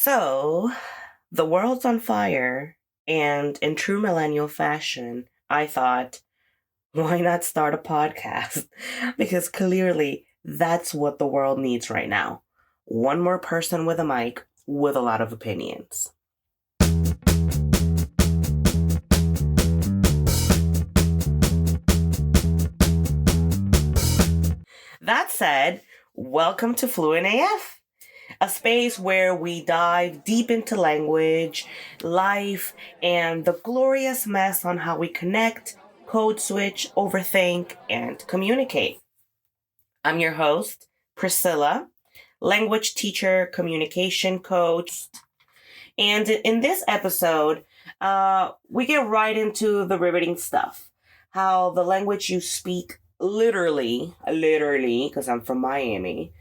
So, the world's on fire, and in true millennial fashion, I thought, why not start a podcast? Because clearly, that's what the world needs right now. One more person with a mic with a lot of opinions. That said, welcome to Fluent AF, a space where we dive deep into language, life, and the glorious mess on how we connect, code switch, overthink, and communicate. I'm your host, Priscilla, language teacher, communication coach. And in this episode, we get right into the riveting stuff. How the language you speak literally, because I'm from Miami,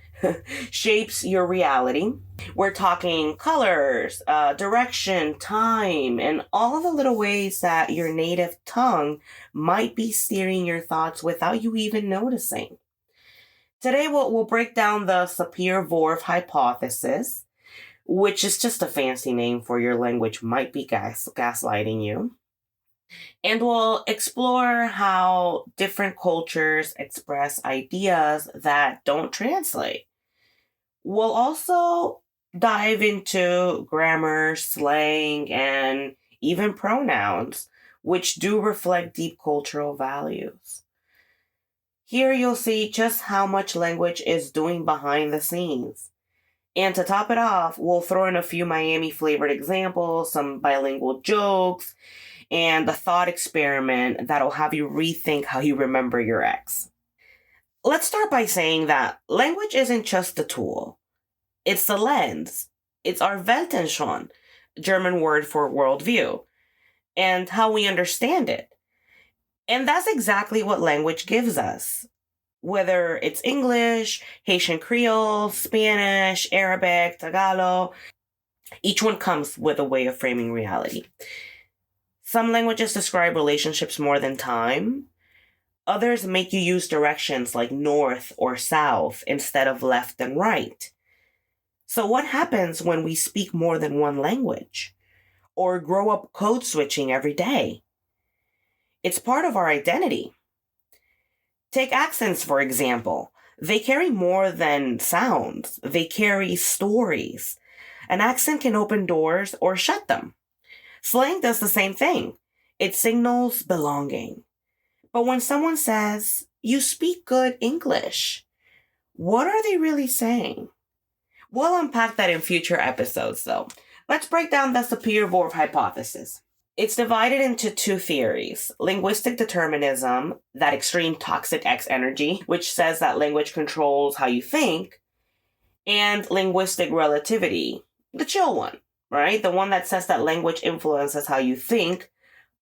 shapes your reality. We're talking colors, direction, time, and all the little ways that your native tongue might be steering your thoughts without you even noticing. Today, we'll break down the Sapir-Whorf hypothesis, which is just a fancy name for your language might be gaslighting you. And we'll explore how different cultures express ideas that don't translate. We'll also dive into grammar, slang, and even pronouns, which do reflect deep cultural values. Here you'll see just how much language is doing behind the scenes. And to top it off, we'll throw in a few Miami-flavored examples, some bilingual jokes, and a thought experiment that'll have you rethink how you remember your ex. Let's start by saying that language isn't just a tool. It's the lens. It's our Weltanschauung, German word for worldview, and how we understand it. And that's exactly what language gives us. Whether it's English, Haitian Creole, Spanish, Arabic, Tagalog, each one comes with a way of framing reality. Some languages describe relationships more than time. Others make you use directions like north or south instead of left and right. So what happens when we speak more than one language or grow up code switching every day? It's part of our identity. Take accents, for example. They carry more than sounds. They carry stories. An accent can open doors or shut them. Slang does the same thing. It signals belonging. But when someone says, "You speak good English," what are they really saying? We'll unpack that in future episodes, though. Let's break down the Sapir-Whorf hypothesis. It's divided into two theories: linguistic determinism, that extreme toxic X energy, which says that language controls how you think, and linguistic relativity, the chill one, right? The one that says that language influences how you think,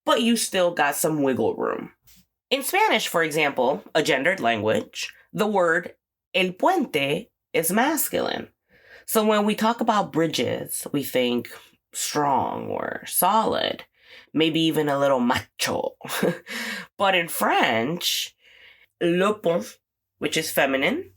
but you still got some wiggle room. In Spanish, for example, a gendered language, the word el puente is masculine. So when we talk about bridges, we think strong or solid, maybe even a little macho. But in French, le pont, which is feminine,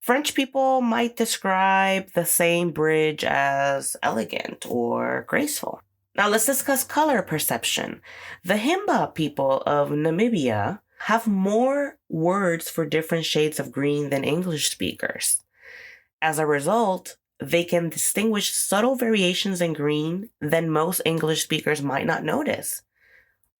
French people might describe the same bridge as elegant or graceful. Now let's discuss color perception. The Himba people of Namibia have more words for different shades of green than English speakers. As a result, they can distinguish subtle variations in green than most English speakers might not notice.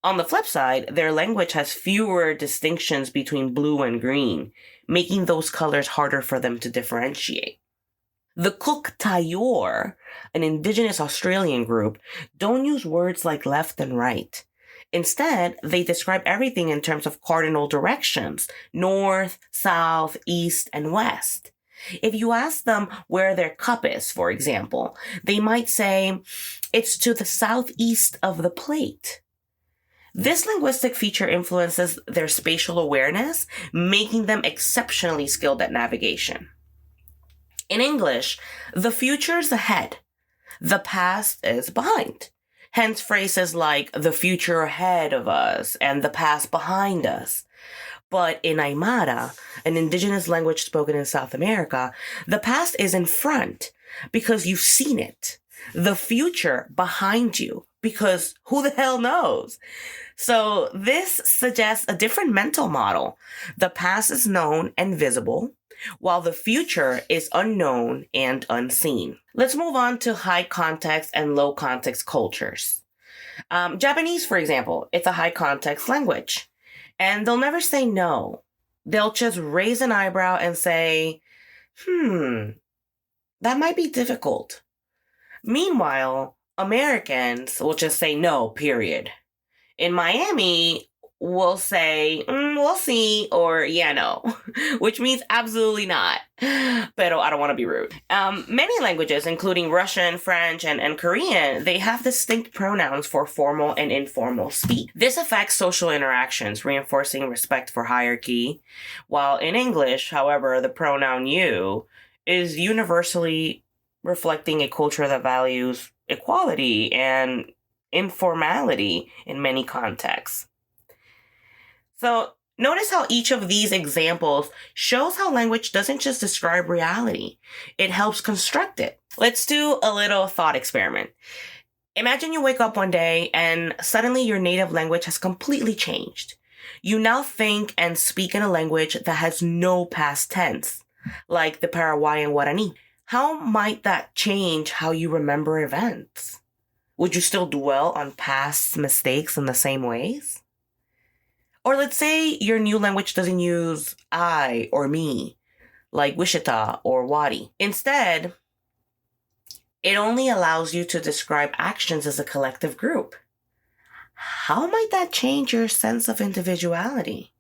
On the flip side, their language has fewer distinctions between blue and green, making those colors harder for them to differentiate. The Cook Tayor, an indigenous Australian group, don't use words like left and right. Instead, they describe everything in terms of cardinal directions: north, south, east, and west. If you ask them where their cup is, for example, they might say, "It's to the southeast of the plate." This linguistic feature influences their spatial awareness, making them exceptionally skilled at navigation. In English, the future is ahead. The past is behind. Hence phrases like the future ahead of us and the past behind us. But in Aymara, an indigenous language spoken in South America, the past is in front, because you've seen it. The future behind you, because who the hell knows? So this suggests a different mental model. The past is known and visible, while the future is unknown and unseen. Let's move on to high context and low context cultures. Japanese, for example, it's a high context language, and they'll never say no. They'll just raise an eyebrow and say, that might be difficult. Meanwhile, Americans will just say no, period. In Miami, we'll say, we'll see, or yeah, no, which means absolutely not. Pero I don't want to be rude. Many languages, including Russian, French, and Korean, they have distinct pronouns for formal and informal speech. This affects social interactions, reinforcing respect for hierarchy. While in English, however, the pronoun you is universally reflecting a culture that values equality and informality in many contexts. So notice how each of these examples shows how language doesn't just describe reality, it helps construct it. Let's do a little thought experiment. Imagine you wake up one day and suddenly your native language has completely changed. You now think and speak in a language that has no past tense, like the Paraguayan Guarani. How might that change how you remember events? Would you still dwell on past mistakes in the same ways? Or let's say your new language doesn't use I or me, like Wichita or Wadi. Instead, it only allows you to describe actions as a collective group. How might that change your sense of individuality?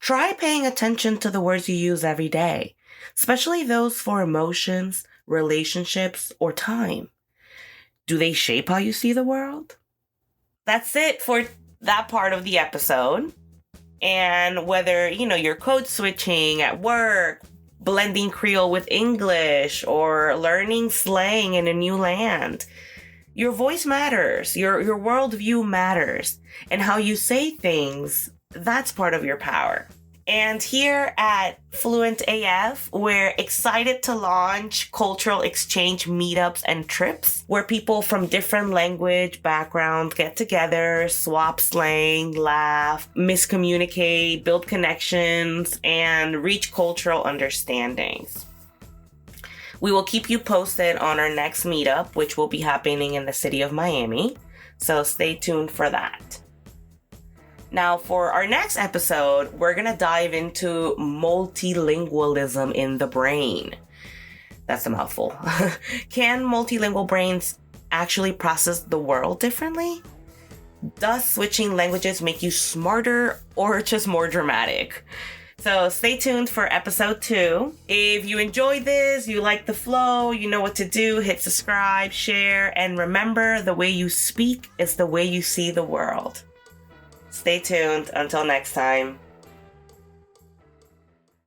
Try paying attention to the words you use every day, especially those for emotions, relationships, or time. Do they shape how you see the world? That's it for that part of the episode. And whether, you're code switching at work, blending Creole with English, or learning slang in a new land, your voice matters, your worldview matters, and how you say things, that's part of your power. And here at Fluent AF, we're excited to launch cultural exchange meetups and trips where people from different language backgrounds get together, swap slang, laugh, miscommunicate, build connections, and reach cultural understandings. We will keep you posted on our next meetup, which will be happening in the city of Miami. So stay tuned for that. Now, for our next episode, we're going to dive into multilingualism in the brain. That's a mouthful. Can multilingual brains actually process the world differently? Does switching languages make you smarter or just more dramatic? So stay tuned for episode 2. If you enjoyed this, you like the flow, you know what to do, hit subscribe, share, and remember, the way you speak is the way you see the world. Stay tuned. Until next time.